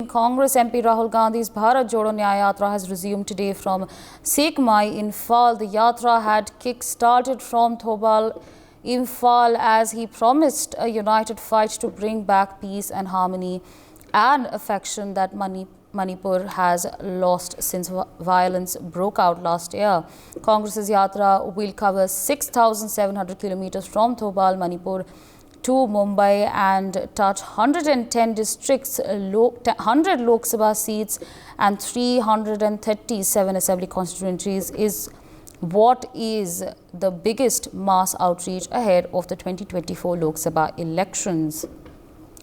Congress MP Rahul Gandhi's Bharat Jodo Nyaya Yatra has resumed today from Sekmai, Imphal. The yatra had kick-started from Thobal, Imphal, as he promised a united fight to bring back peace and harmony and affection that Manipur has lost since violence broke out last year. Congress's yatra will cover 6,700 kilometers from Thobal, Manipur to Mumbai and touch 110 districts, 100 Lok Sabha seats and 337 assembly constituencies is what is the biggest mass outreach ahead of the 2024 Lok Sabha elections.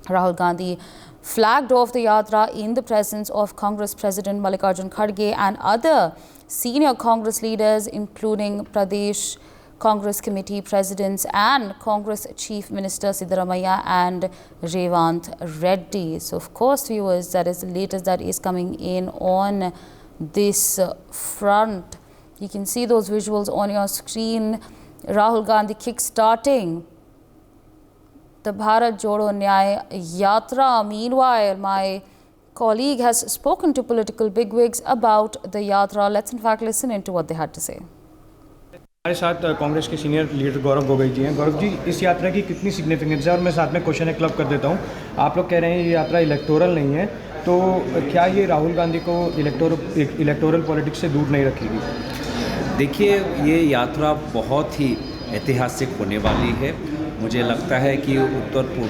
Rahul Gandhi flagged off the yatra in the presence of Congress President Mallikarjun Kharge and other senior Congress leaders, including Pradesh Congress Committee Presidents and Congress Chief Minister Siddaramaiah and Revant Reddy. So, of course, viewers, that is the latest that is coming in on this front. You can see those visuals on your screen. Rahul Gandhi kick-starting the Bharat Jodo Nyaya Yatra. Meanwhile, my colleague has spoken to political bigwigs about the yatra. Let's in fact listen into what they had to say. हमारे साथ कांग्रेस के senior leader Gaurav Gogoi जी हैं। गौरव जी, इस यात्रा की कितनी significance है? और मैं साथ में क्वेश्चन एक क्लब कर देता हूँ। आप लोग कह रहे हैं ये यात्रा इलेक्टोरल नहीं है, तो क्या ये राहुल गांधी को इलेक्टोरल पॉलिटिक्स से दूर नहीं रखेगी? देखिए, ये यात्रा बहुत ही ऐतिहासिक होने वाली है। मुझे लगता है कि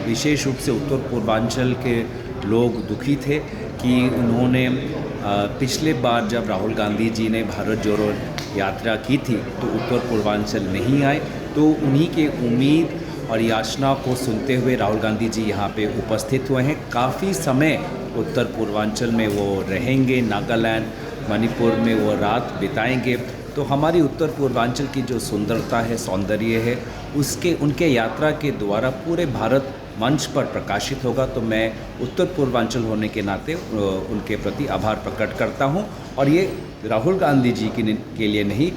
विशेष रूप से उत्तर पूर्वांचल के लोग दुखी थे कि उन्होंने पिछले बार जब राहुल गांधी जी ने भारत जोड़ो यात्रा की थी तो उत्तर पूर्वांचल नहीं आए, तो उन्हीं के उम्मीद और याचना को सुनते हुए राहुल गांधी जी यहाँ पे उपस्थित हुए हैं। काफ़ी समय उत्तर पूर्वांचल में वो रहेंगे, नागालैंड, मणिपुर में वो रात बिताएंगे। तो हमारी उत्तर पूर्वांचल की जो सुंदरता है, सौंदर्य है, उनके यात्रा के द्वारा पूरे भारत मंच पर प्रकाशित होगा। तो मैं उत्तर पूर्वांचल होने के नाते उनके प्रति आभार प्रकट करता हूं। और ये राहुल गांधी जी के लिए नहीं,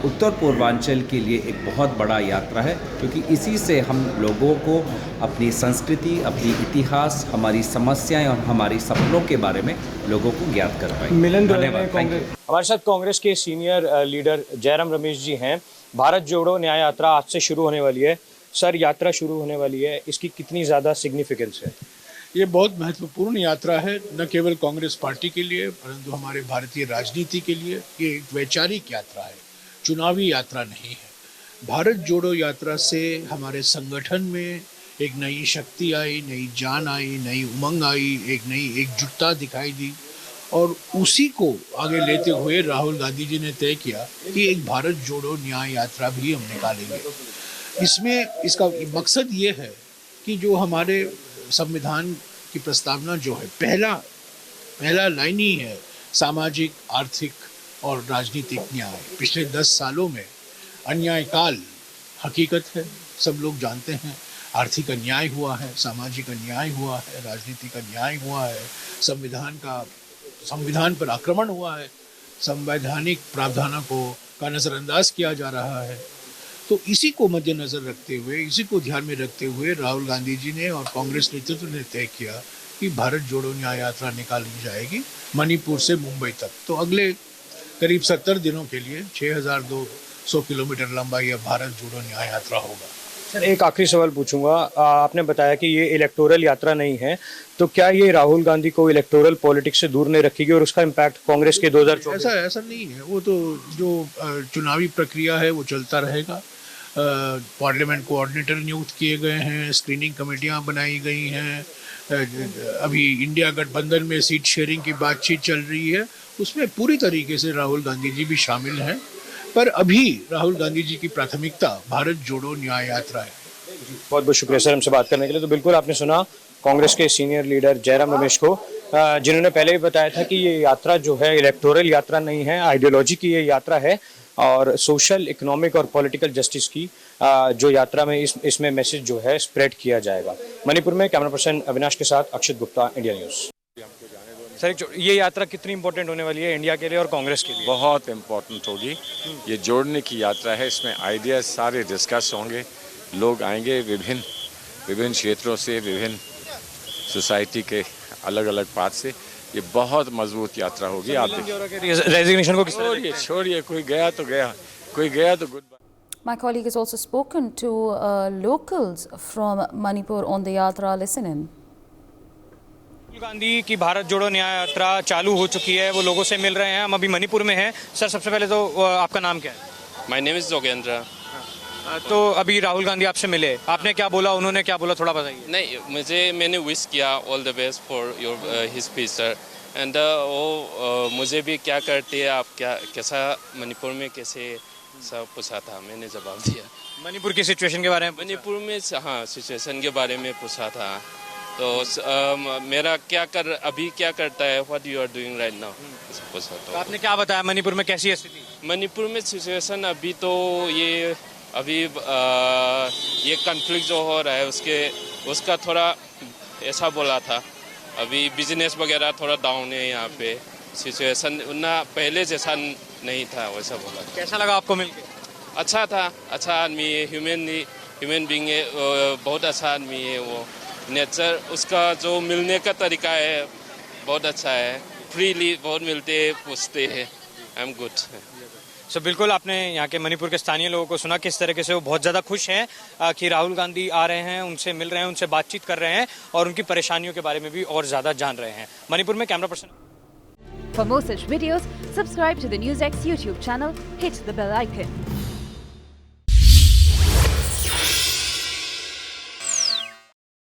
उत्तर पूर्वांचल के लिए एक बहुत बड़ा यात्रा है, क्योंकि इसी से हम लोगों को अपनी संस्कृति, अपनी इतिहास, हमारी समस्याएं और हमारी सपनों के बारे में लोगों को ज्ञात कर पाएंगे। हमारे साथ कांग्रेस के सीनियर लीडर जयराम रमेश जी हैं। भारत जोड़ो न्याय यात्रा आज से शुरू होने वाली है। सर, यात्रा शुरू होने वाली है, इसकी कितनी ज़्यादा सिग्निफिकेंस है? ये बहुत महत्वपूर्ण यात्रा है, न केवल कांग्रेस पार्टी के लिए परंतु हमारे भारतीय राजनीति के लिए। ये एक वैचारिक यात्रा है, चुनावी यात्रा नहीं है। भारत जोड़ो यात्रा से हमारे संगठन में एक नई शक्ति आई, नई जान आई, नई उमंग आई, एक नई एकजुटता दिखाई दी। और उसी को आगे लेते हुए राहुल गांधी जी ने तय किया कि एक भारत जोड़ो न्याय यात्रा भी हम निकालेंगे। इसमें इसका मकसद ये है कि जो हमारे संविधान की प्रस्तावना जो है, पहला लाइन ही है सामाजिक, आर्थिक और राजनीतिक न्याय। पिछले 10 सालों में अन्याय काल हकीकत है, सब लोग जानते हैं। आर्थिक अन्याय हुआ है, सामाजिक अन्याय हुआ है, राजनीतिक अन्याय हुआ है, संविधान पर आक्रमण हुआ है, संवैधानिक प्रावधानों का नज़रअंदाज किया जा रहा है। तो इसी को मद्देनजर रखते हुए, इसी को ध्यान में रखते हुए राहुल गांधी जी ने और कांग्रेस नेतृत्व ने तय किया कि भारत जोड़ो न्याय यात्रा निकाली जाएगी मणिपुर से मुंबई तक। तो अगले करीब 70 दिनों के लिए 6,200 किलोमीटर लंबा यह भारत जोड़ो न्याय यात्रा होगा। सर, एक आखिरी सवाल पूछूंगा। आपने बताया कि ये इलेक्टोरल यात्रा नहीं है, तो क्या ये राहुल गांधी को इलेक्टोरल पॉलिटिक्स से दूर नहीं रखेगी और उसका इम्पैक्ट कांग्रेस के 2024? ऐसा नहीं है। वो तो जो चुनावी प्रक्रिया है वो चलता रहेगा। पार्लियामेंट कोऑर्डिनेटर नियुक्त किए गए हैं, स्क्रीनिंग कमेटियां बनाई गई हैं। अभी इंडिया गठबंधन में सीट शेयरिंग की बातचीत चल रही है, उसमें पूरी तरीके से राहुल गांधी जी भी शामिल हैं। पर अभी राहुल गांधी जी की प्राथमिकता भारत जोड़ो न्याय यात्रा है। बहुत बहुत शुक्रिया सर हमसे बात करने के लिए। तो बिल्कुल आपने सुना कांग्रेस के सीनियर लीडर जयराम रमेश को, जिन्होंने पहले भी बताया था कि ये यात्रा जो है इलेक्टोरल यात्रा नहीं है, आइडियोलॉजी की ये यात्रा है और सोशल, इकोनॉमिक और पॉलिटिकल जस्टिस की जो यात्रा में इसमें मैसेज जो है स्प्रेड किया जाएगा। मणिपुर में कैमरा पर्सन अविनाश के साथ अक्षित गुप्ता, इंडिया न्यूज़। सर, ये यात्रा कितनी इंपॉर्टेंट होने वाली है इंडिया के लिए और कांग्रेस के लिए? बहुत इम्पोर्टेंट होगी। ये जोड़ने की यात्रा है, इसमें आइडियाज सारे डिस्कस होंगे। लोग आएंगे विभिन्न क्षेत्रों से, विभिन्न सोसाइटी के अलग अलग पार्ट से। ये बहुत मजबूत यात्रा होगी। आप रेजिग्नेशन को किस तरह छोड़िए छोड़िए, कोई गया तो गया, कोई गया तो goodbye. My colleague has also spoken to locals from Manipur on the yatra. Listen in. Rahul Gandhi की भारत जोड़ो न्याय यात्रा चालू हो चुकी है, वो लोगों से मिल रहे हैं। हम अभी मणिपुर में हैं। सर, सबसे पहले तो आपका नाम क्या है? My name is Jogendra. तो अभी राहुल गांधी आपसे मिले, आपने क्या बोला, उन्होंने क्या बोला, थोड़ा बताइए। नहीं, मैंने विश किया all the best for your his speech sir. And वो मुझे भी क्या करते हैं आप, क्या कैसा मणिपुर में कैसे सब पूछा था, मैंने जवाब दिया। मणिपुर की सिचुएशन के बारे में? मणिपुर में हाँ, सिचुएशन के बारे में पूछा था। तो मेरा अभी क्या करता है, what you are doing right now, पूछा। तो आपने क्या बताया, मणिपुर में कैसी है स्थिति? मणिपुर में सिचुएशन अभी तो ये कन्फ्लिक्ट जो हो रहा है उसका थोड़ा ऐसा बोला था। अभी बिजनेस वगैरह थोड़ा डाउन है यहाँ पे, सिचुएशन उतना पहले जैसा नहीं था, वैसा बोला। कैसा लगा आपको मिलके? अच्छा था, अच्छा आदमी है, ह्यूमन बीइंग है, बहुत अच्छा आदमी है। वो नेचर उसका जो मिलने का तरीका है बहुत अच्छा है, फ्रीली बहुत मिलते हैं, पूछते हैं। I am good. सो बिल्कुल आपने यहाँ के मणिपुर के स्थानीय लोगों को सुना किस तरीके से वो बहुत ज़्यादा खुश हैं कि राहुल गांधी आ रहे हैं, उनसे मिल रहे हैं, उनसे बातचीत कर रहे हैं और उनकी परेशानियों के बारे में भी और ज़्यादा जान रहे हैं। मणिपुर में camera person. For more such videos, subscribe to the NewsX YouTube channel, hit the bell icon.